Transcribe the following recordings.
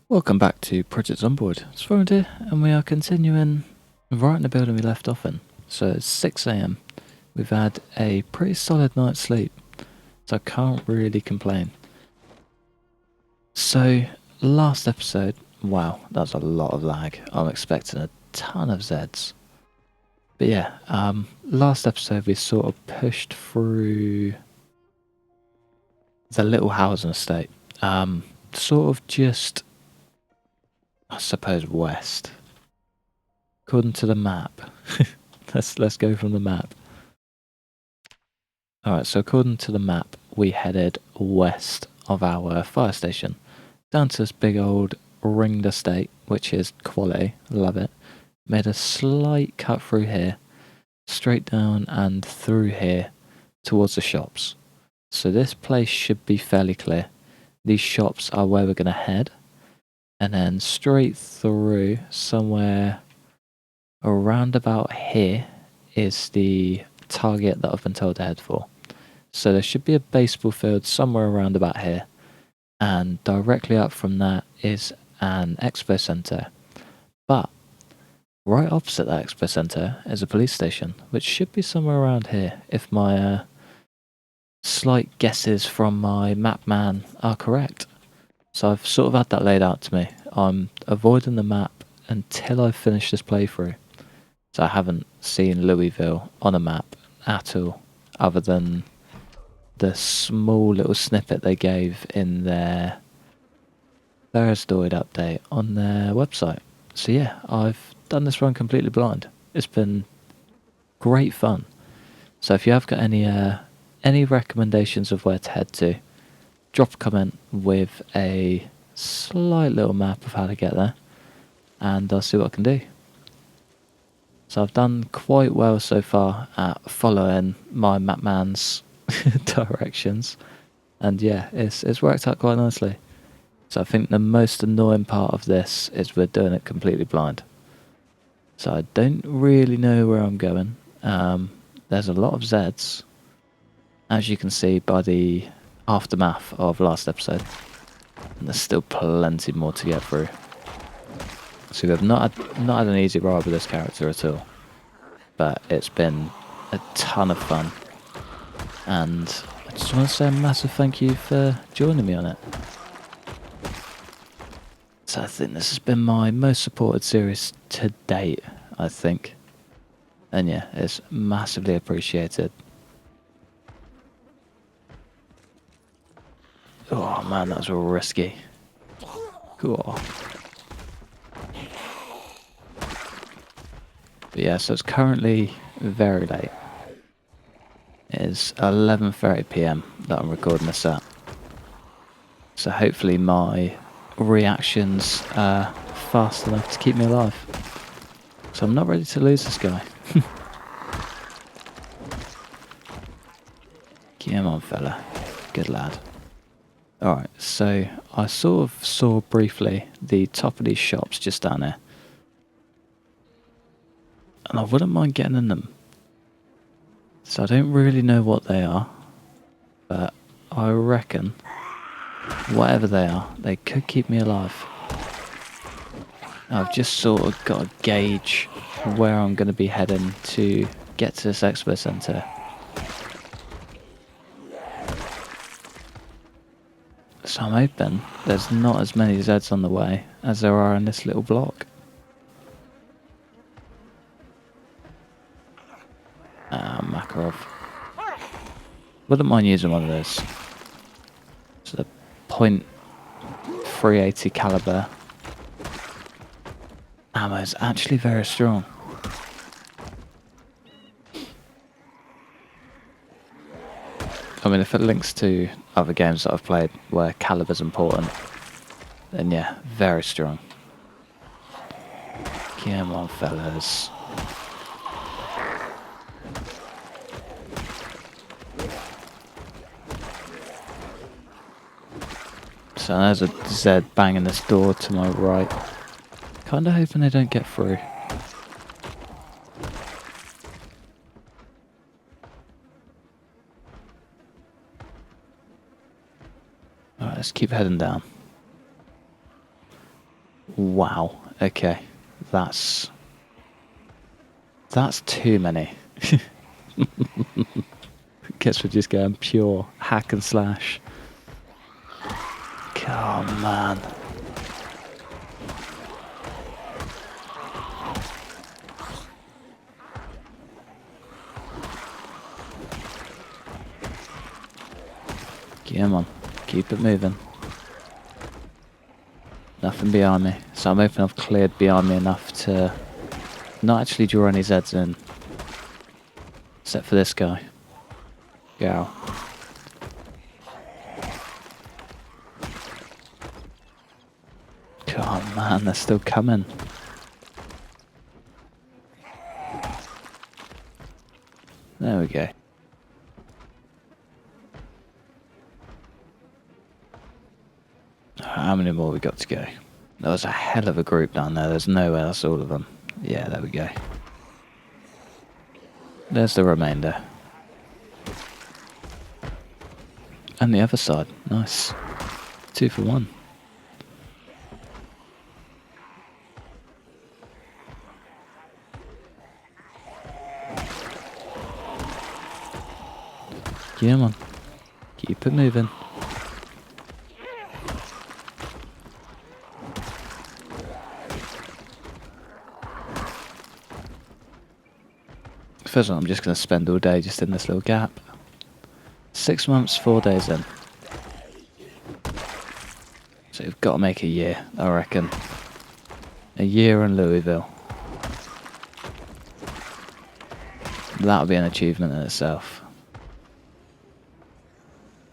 Welcome back to Project Zomboid. It's Rover here, and we are continuing right in the building we left off in. So it's 6 AM. We've had a pretty solid night's sleep, so I can't really complain. So, last episode, wow, that's a lot of lag. I'm expecting a ton of Zeds. But yeah, last episode we sort of pushed through the little housing estate. Sort of just, I suppose, west. According to the map. Let's go from the map. Alright, so according to the map, we headed west of our fire station, down to this big old ringed estate, which is quality, love it. Made a slight cut through here, straight down and through here, towards the shops. So this place should be fairly clear. These shops are where we're going to head, and then straight through somewhere around about here is the target that I've been told to head for. So there should be a baseball field somewhere around about here, and directly up from that is an expo centre. But right opposite that expo centre is a police station, which should be somewhere around here if my slight guesses from my map man are correct. So I've sort of had that laid out to me. I'm avoiding the map until I've finished this playthrough. So I haven't seen Louisville on a map at all, other than the small little snippet they gave in their Zomboid update on their website. So yeah, I've done this run completely blind. It's been great fun. So if you have got any recommendations of where to head to, drop a comment with a slight little map of how to get there, and I'll see what I can do. So I've done quite well so far at following my map man's directions, and yeah, it's worked out quite nicely. So I think the most annoying part of this is we're doing it completely blind. So I don't really know where I'm going. There's a lot of Zeds, as you can see by the aftermath of last episode, and there's still plenty more to get through. So we've not had an easy ride with this character at all, but it's been a ton of fun, and I just want to say a massive thank you for joining me on it. So I think this has been my most supported series to date, I think, and yeah, it's massively appreciated. Oh man, that was real risky. Cool. But yeah, so it's currently very late. It is 11:30 PM that I'm recording this at. So hopefully my reactions are fast enough to keep me alive. So I'm not ready to lose this guy. Come on, fella. Good lad. Alright, so I sort of saw briefly the top of these shops just down there. And I wouldn't mind getting in them. So I don't really know what they are, but I reckon, whatever they are, they could keep me alive. I've just sort of got to gauge where I'm going to be heading to get to this expo centre. So I'm hoping there's not as many Zeds on the way as there are in this little block. Makarov. Wouldn't mind using one of those. So the .380 caliber ammo is actually very strong. I mean, if it links to other games that I've played where caliber's important, then yeah, very strong. Come on, fellas. So there's a Z banging this door to my right. Kinda hoping they don't get through. Alright, let's keep heading down. Wow. Okay. That's too many. Guess we're just going pure hack and slash. Oh man. Come on. Keep it moving. Nothing behind me. So I'm hoping I've cleared behind me enough to not actually draw any Zeds in. Except for this guy. Go. Oh man, they're still coming. There we go. How many more we got to go? There was a hell of a group down there. There's no way that's all of them. Yeah, there we go. There's the remainder. And the other side. Nice. 2 for 1. Come on. Keep it moving. First of all, I'm just going to spend all day just in this little gap. 6 months, 4 days in. So you've got to make a year, I reckon. A year in Louisville. That'll be an achievement in itself.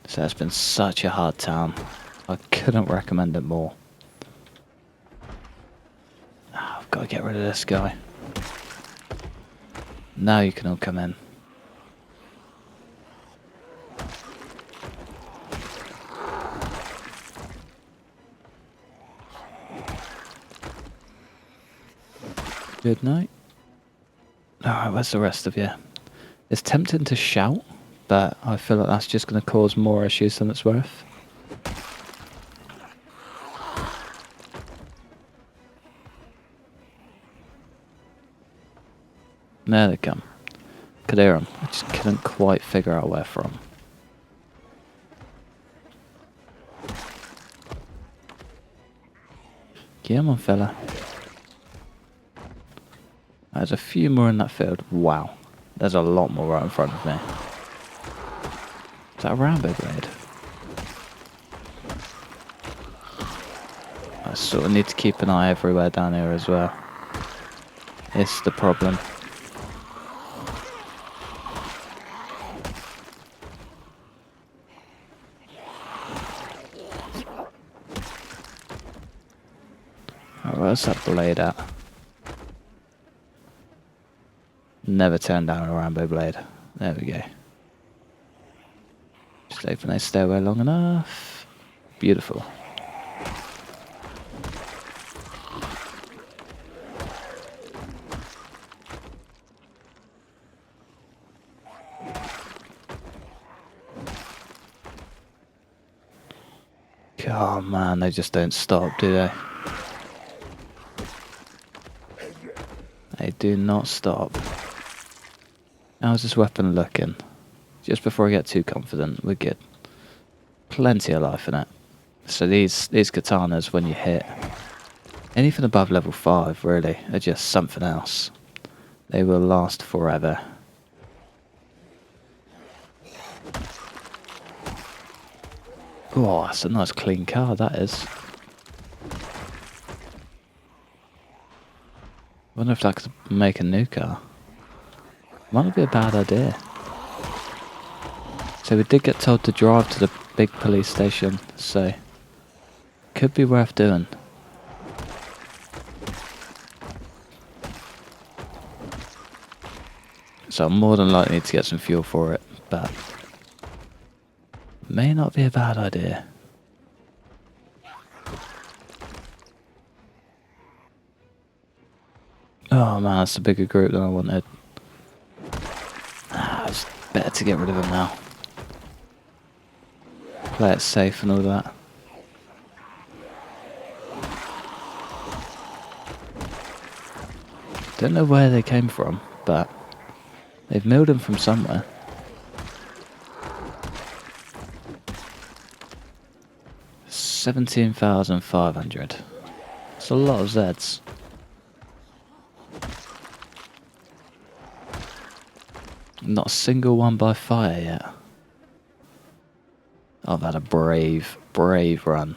So it's been such a hard town. I couldn't recommend it more. Oh, I've got to get rid of this guy. Now you can all come in. Good night. Alright, where's the rest of you? It's tempting to shout, but I feel like that's just going to cause more issues than it's worth. There they come. Could hear them. I just couldn't quite figure out where from. Come on, fella. There's a few more in that field. Wow. There's a lot more right in front of me. Is that a Rambo blade? I sort of need to keep an eye everywhere down here as well. It's the problem. Where's that blade at? Never turn down a Rambo blade. There we go. Just open a stairway long enough. Beautiful. Oh man, they just don't stop, do they? They do not stop. How's this weapon looking? Just before I get too confident, we're good. Plenty of life in it. So these katanas, when you hit anything above level 5, really, are just something else. They will last forever. Oh, that's a nice clean car, that is. I wonder if that could make a new car. Might not be a bad idea. So we did get told to drive to the big police station, so could be worth doing. So I'm more than likely to get some fuel for it, but may not be a bad idea. Oh man, that's a bigger group than I wanted. It's better to get rid of them now. Play it safe and all that. Don't know where they came from, but they've milled them from somewhere. $17,500. It's a lot of Zeds. Not a single one by fire yet. I've had a brave run.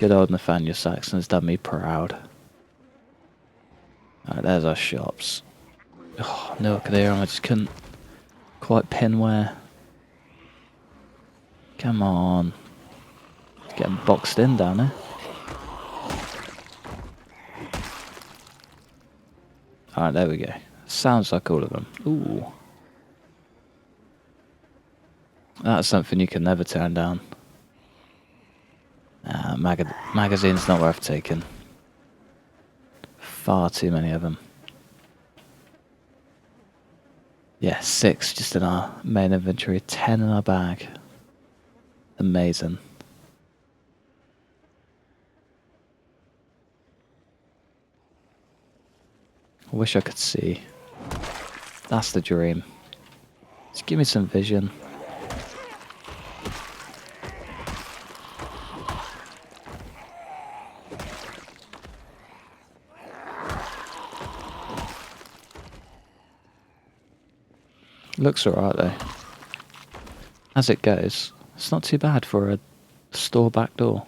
Good old Nathaniel Saxon has done me proud. Alright, there's our shops. Oh, no, I could hear him. I just couldn't quite pin where. Come on. It's getting boxed in down there. Alright, there we go. Sounds like all of them. Ooh. That's something you can never turn down. Magazine's not worth taking. Far too many of them. Yeah, 6 just in our main inventory, 10 in our bag. Amazing. I wish I could see. That's the dream. Just give me some vision. Looks alright though. As it goes, it's not too bad for a store back door.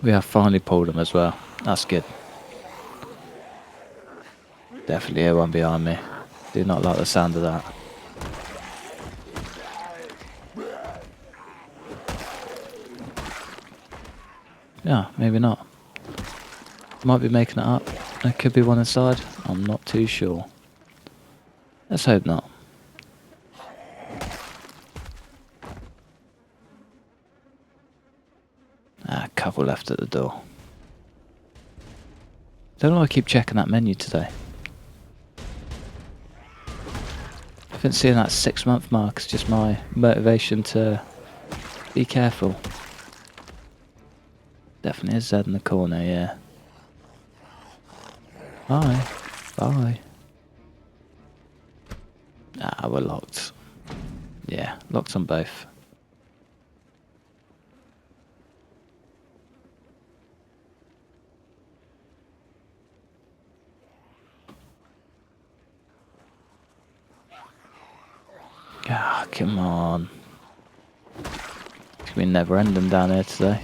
We have finally pulled them as well. That's good. Definitely hear one behind me. Do not like the sound of that. Yeah, maybe not. Might be making it up. There could be one inside. I'm not too sure. Let's hope not. A couple left at the door. Don't know why I keep checking that menu today. I think seeing that 6-month mark is just my motivation to be careful. Definitely a Z in the corner, yeah. Bye. Bye. Ah, we're locked. Yeah, locked on both. Ah, come on. It's gonna be never ending down here today.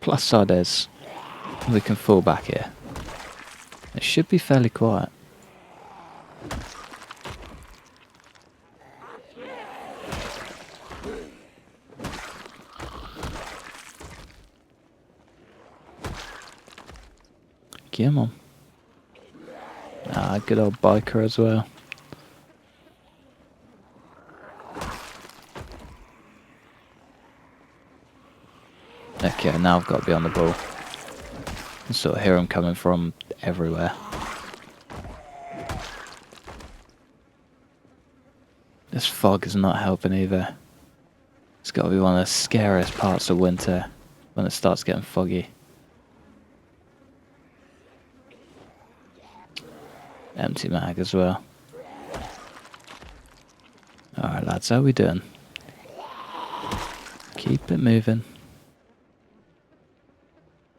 Plus side is, we can fall back here. It should be fairly quiet. Come on. Ah, good old biker as well. Okay, now I've got to be on the ball. I sort of hear them coming from everywhere. This fog is not helping either. It's got to be one of the scariest parts of winter when it starts getting foggy. Empty mag as well. Alright lads, how we doing? Keep it moving.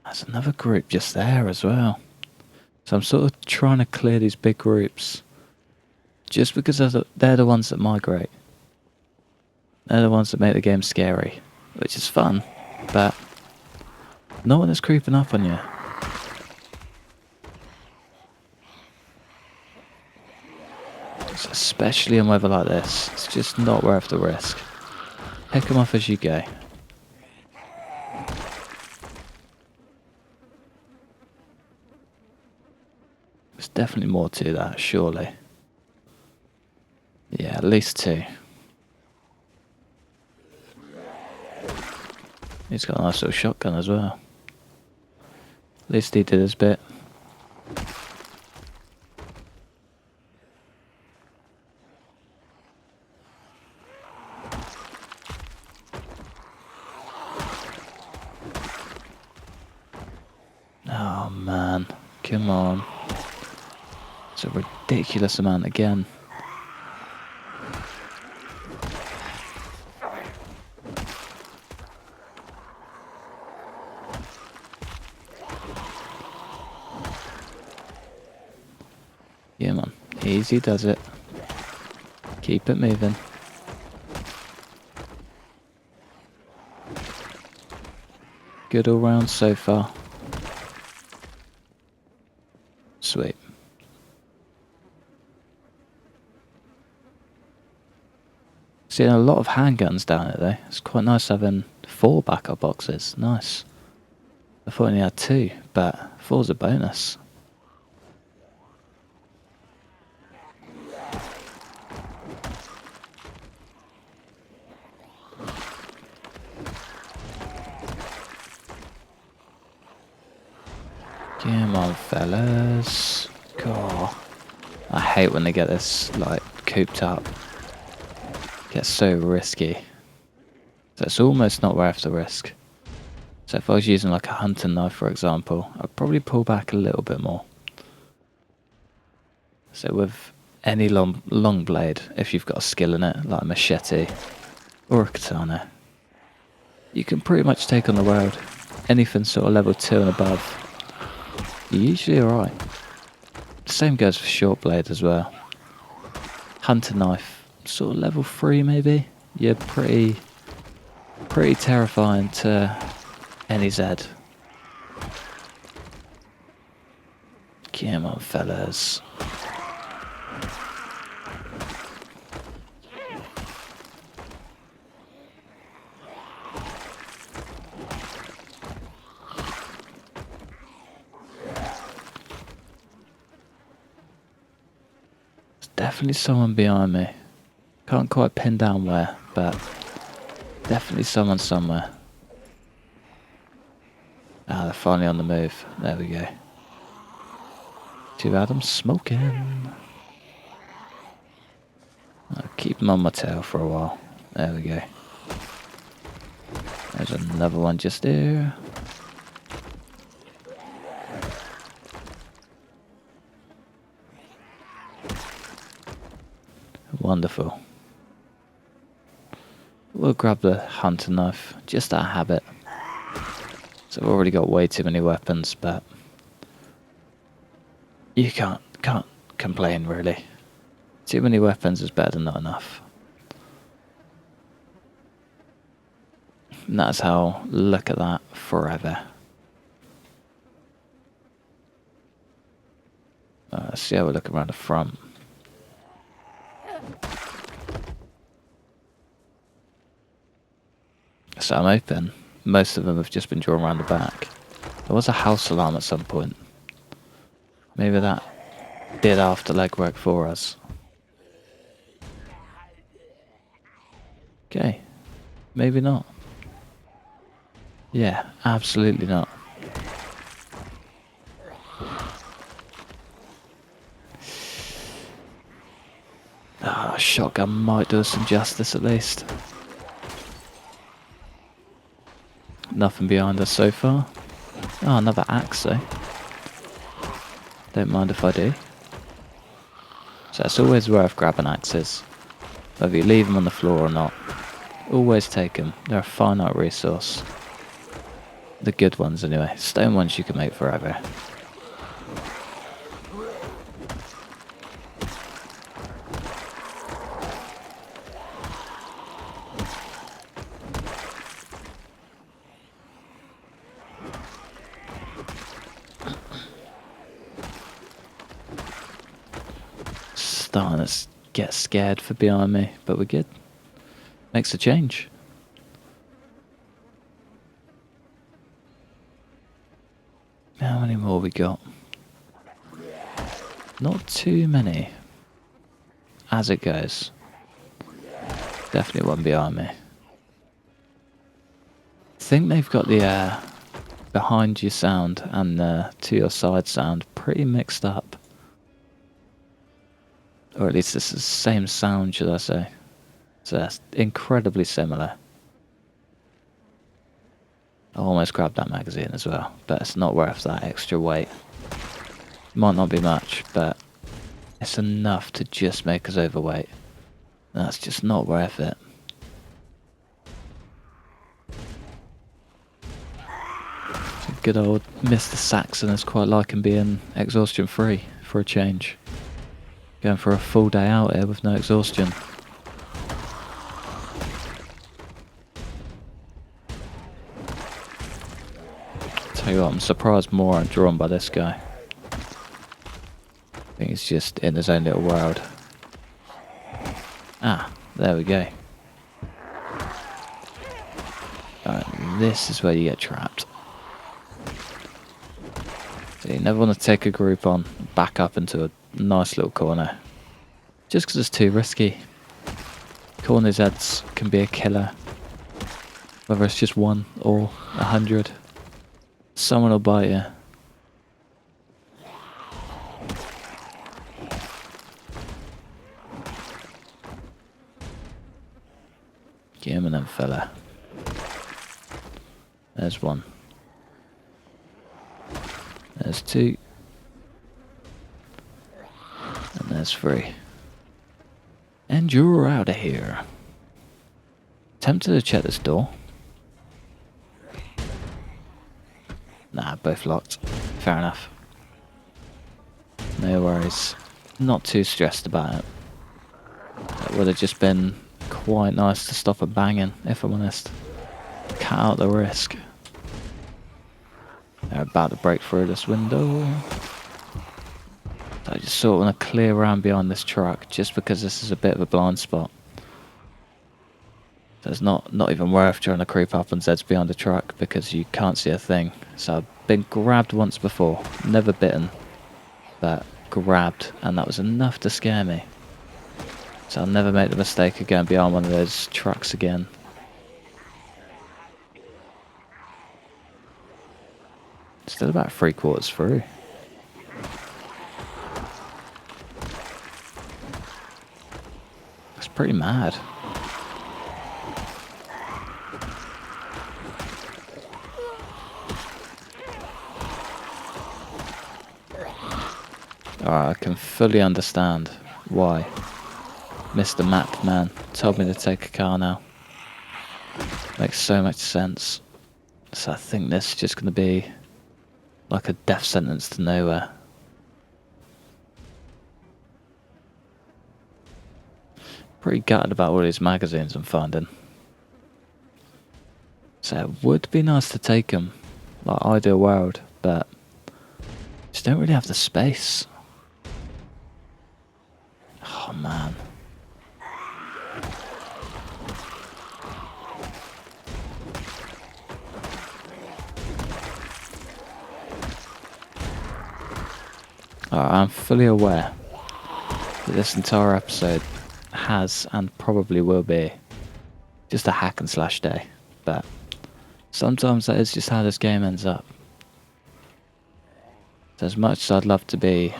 There's another group just there as well. So I'm sort of trying to clear these big groups. Just because they're the ones that migrate. They're the ones that make the game scary. Which is fun, but no one is creeping up on you. Especially in weather like this. It's just not worth the risk. Pick them off as you go. There's definitely more to that, surely. Yeah, at least 2. He's got a nice little shotgun as well. At least he did his bit. Come on. It's a ridiculous amount again. Yeah, man. Easy does it. Keep it moving. Good all round so far. Sweet. Seeing a lot of handguns down it though. It's quite nice having 4 backup boxes. Nice. I thought I only had 2, but 4's a bonus. Come on, fellas. God. I hate when they get this, like, cooped up. It gets so risky. So it's almost not worth the risk. So if I was using, like, a hunting knife, for example, I'd probably pull back a little bit more. So with any long blade, if you've got a skill in it, like a machete or a katana, you can pretty much take on the world. Anything sort of level 2 and above, you're usually alright. Same goes for short blade as well. Hunter knife, sort of level 3 maybe. You're pretty terrifying to any Z. Come on, fellas. Definitely someone behind me. Can't quite pin down where, but definitely someone somewhere. Ah, they're finally on the move. There we go. Too bad I'm smoking. I'll keep them on my tail for a while. There we go. There's another one just there. Wonderful. We'll grab the hunter knife, just out of habit. So I've already got way too many weapons, but you can't complain really. Too many weapons is better than not enough. And that's how, look at that, forever. Let's see how we look around the front. So I'm hoping most of them have just been drawn around the back. There was a house alarm at some point. Maybe that did after legwork for us. Okay, maybe not. Yeah, absolutely not. Ah, shotgun might do us some justice at least. Nothing behind us so far. Oh, another axe though. Don't mind if I do. So it's always worth grabbing axes. Whether you leave them on the floor or not. Always take them. They're a finite resource. The good ones anyway. Stone ones you can make forever. Starting to get scared for behind me, but we're good. Makes a change. How many more we got? Not too many. As it goes. Definitely one behind me. I think they've got the behind you sound and the to your side sound pretty mixed up. Or at least it's the same sound, should I say. So that's incredibly similar. I almost grabbed that magazine as well, but it's not worth that extra weight. Might not be much, but it's enough to just make us overweight. That's just not worth it. So good old Mr. Saxon is quite liking being exhaustion free for a change. Going for a full day out here with no exhaustion. Tell you what, I'm surprised more I'm drawn by this guy. I think he's just in his own little world. Ah, there we go. Alright, this is where you get trapped. So you never want to take a group on, back up into a nice little corner. Just because it's too risky. Corner Zeds can be a killer. Whether it's just 1 or 100. Someone will bite you. Get him and then fella. There's 1. There's 2. And there's 3. And you're out of here. Tempted to check this door. Nah, both locked. Fair enough. No worries. Not too stressed about it. That would have just been quite nice to stop a banging, if I'm honest. Cut out the risk. They're about to break through this window. So I just sort of want to clear around behind this truck, just because this is a bit of a blind spot. So it's not even worth trying to creep up on Zeds behind the truck, because you can't see a thing. So I've been grabbed once before, never bitten, but grabbed, and that was enough to scare me. So I'll never make the mistake of going behind one of those trucks again. Still about 3/4 through. That's pretty mad. Alright, I can fully understand why Mr. Map Man told me to take a car now. Makes so much sense. So I think this is just going to be like a death sentence to nowhere. Pretty gutted about all these magazines I'm finding. So it would be nice to take them, like Ideal World, but just don't really have the space. Oh man. I'm fully aware that this entire episode has and probably will be just a hack and slash day, but sometimes that is just how this game ends up. So as much as I'd love to be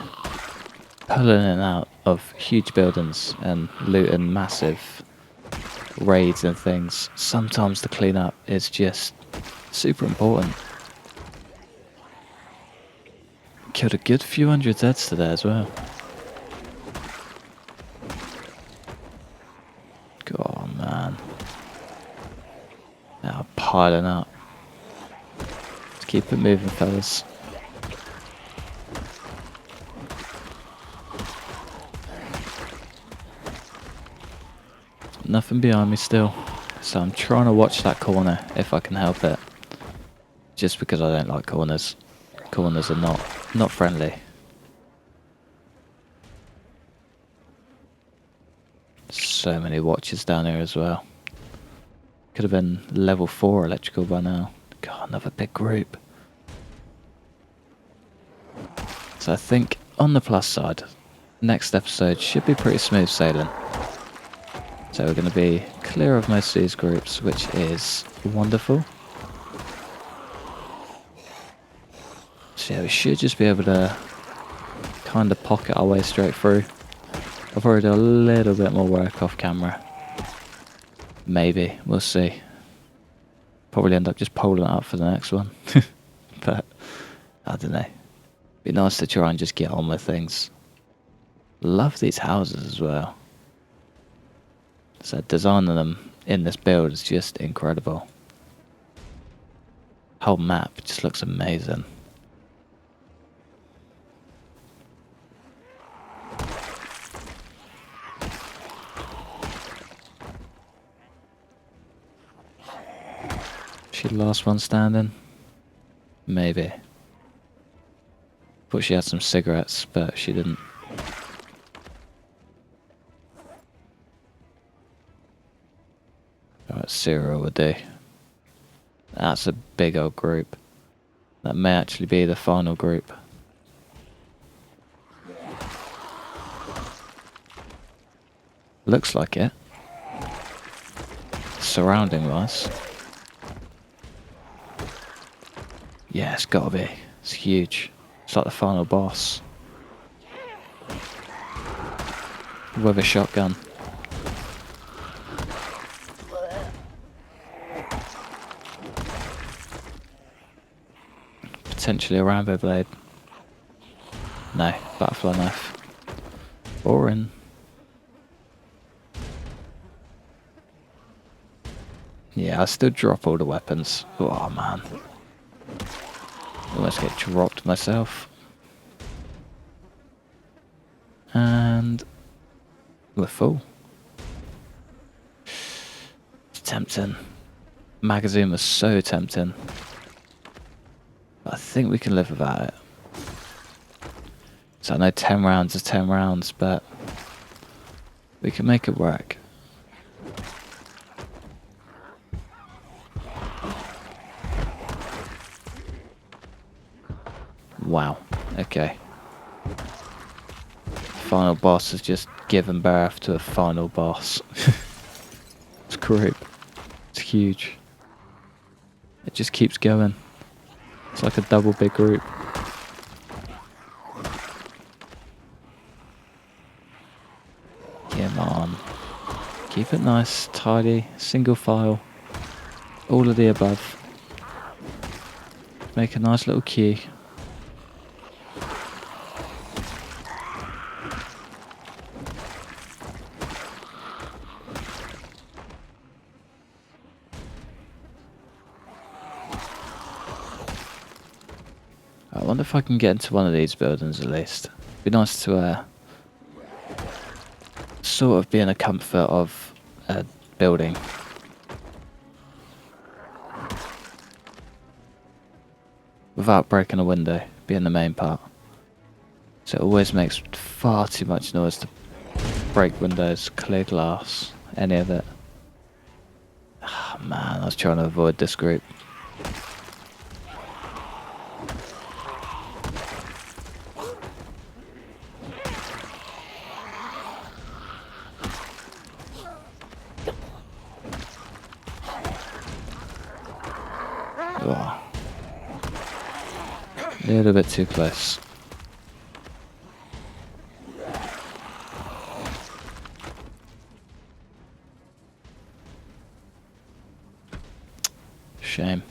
pulling in and out of huge buildings and looting massive raids and things, sometimes the cleanup is just super important. Killed a good few hundred Zeds today as well. God, man. Now piling up. Let's keep it moving, fellas. Nothing behind me still, so I'm trying to watch that corner if I can help it. Just because I don't like corners. Corners are not friendly. So many watches down here as well. Could have been level 4 electrical by now. God, another big group. So I think on the plus side, next episode should be pretty smooth sailing. So we're going to be clear of most of these groups, which is wonderful. So yeah, we should just be able to kind of pocket our way straight through. I'll probably do a little bit more work off camera. Maybe, we'll see. Probably end up just polling it up for the next one. But, I don't know. Be nice to try and just get on with things. Love these houses as well. So designing them in this build is just incredible. Whole map just looks amazing. She the last one standing? Maybe. Thought she had some cigarettes, but she didn't. Alright, Zero would do. That's a big old group. That may actually be the final group. Looks like it. Surrounding wise. Yeah, it's gotta be. It's huge. It's like the final boss. With a shotgun. Potentially a Rambo blade. No, butterfly knife. Boring. Yeah, I still drop all the weapons. Oh man. Almost get dropped myself. And we're full. It's tempting. Magazine was so tempting. But I think we can live without it. So I know 10 rounds is 10 rounds, but we can make it work. Wow, okay. Final boss has just given birth to a final boss. It's group. It's huge. It just keeps going. It's like a double big group. Come on. Keep it nice, tidy, single file. All of the above. Make a nice little queue. I wonder if I can get into one of these buildings at least. Be nice to sort of be in the comfort of a building. Without breaking a window, being the main part. So it always makes far too much noise to break windows, clear glass, any of it. Oh, man, I was trying to avoid this group. Oh. A little bit too close. Shame.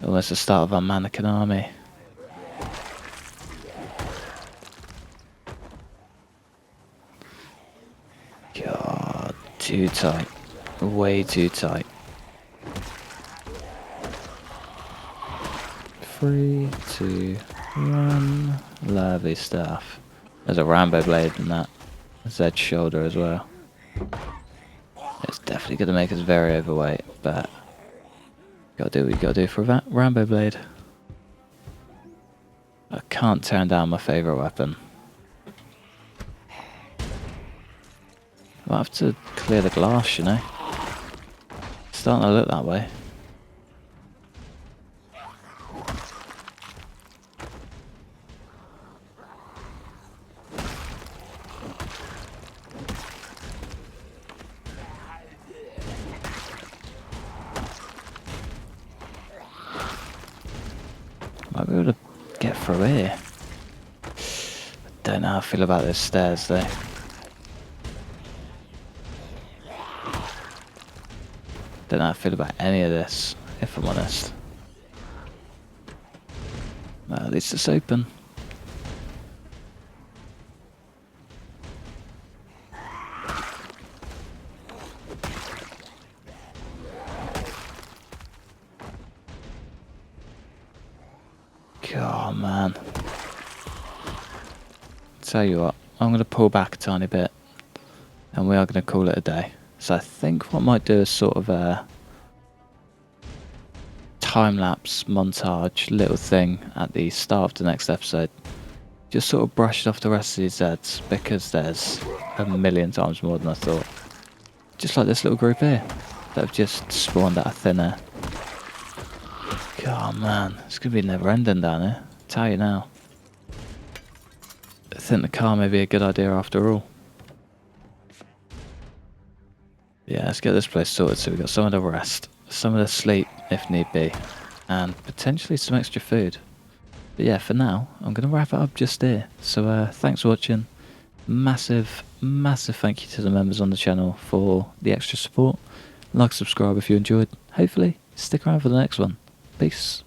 Almost the start of our mannequin army. God, too tight. Way too tight. 3, 2, 1. Lovely stuff. There's a Rambo blade in that Zed shoulder as well. It's definitely going to make us very overweight, but gotta do what you gotta do for that Rambo blade. I can't turn down my favourite weapon. I'll have to clear the glass, you know. It's starting to look that way. Might be able to get through here. I don't know how I feel about those stairs though. Don't know how I feel about any of this, if I'm honest. Well, at least it's open. God, man. Tell you what, I'm going to pull back a tiny bit and we are going to call it a day. So I think what I might do is sort of a time-lapse montage little thing at the start of the next episode. Just sort of brush off the rest of these Zeds because there's a million times more than I thought. Just like this little group here that have just spawned out of thin air. God, man, it's going to be never ending down here. I'll tell you now. I think the car may be a good idea after all. Yeah, let's get this place sorted so we've got some of the rest, some of the sleep if need be, and potentially some extra food. But yeah, for now, I'm going to wrap it up just here. So thanks for watching. Massive, massive thank you to the members on the channel for the extra support. Like, subscribe if you enjoyed. Hopefully, stick around for the next one. Peace.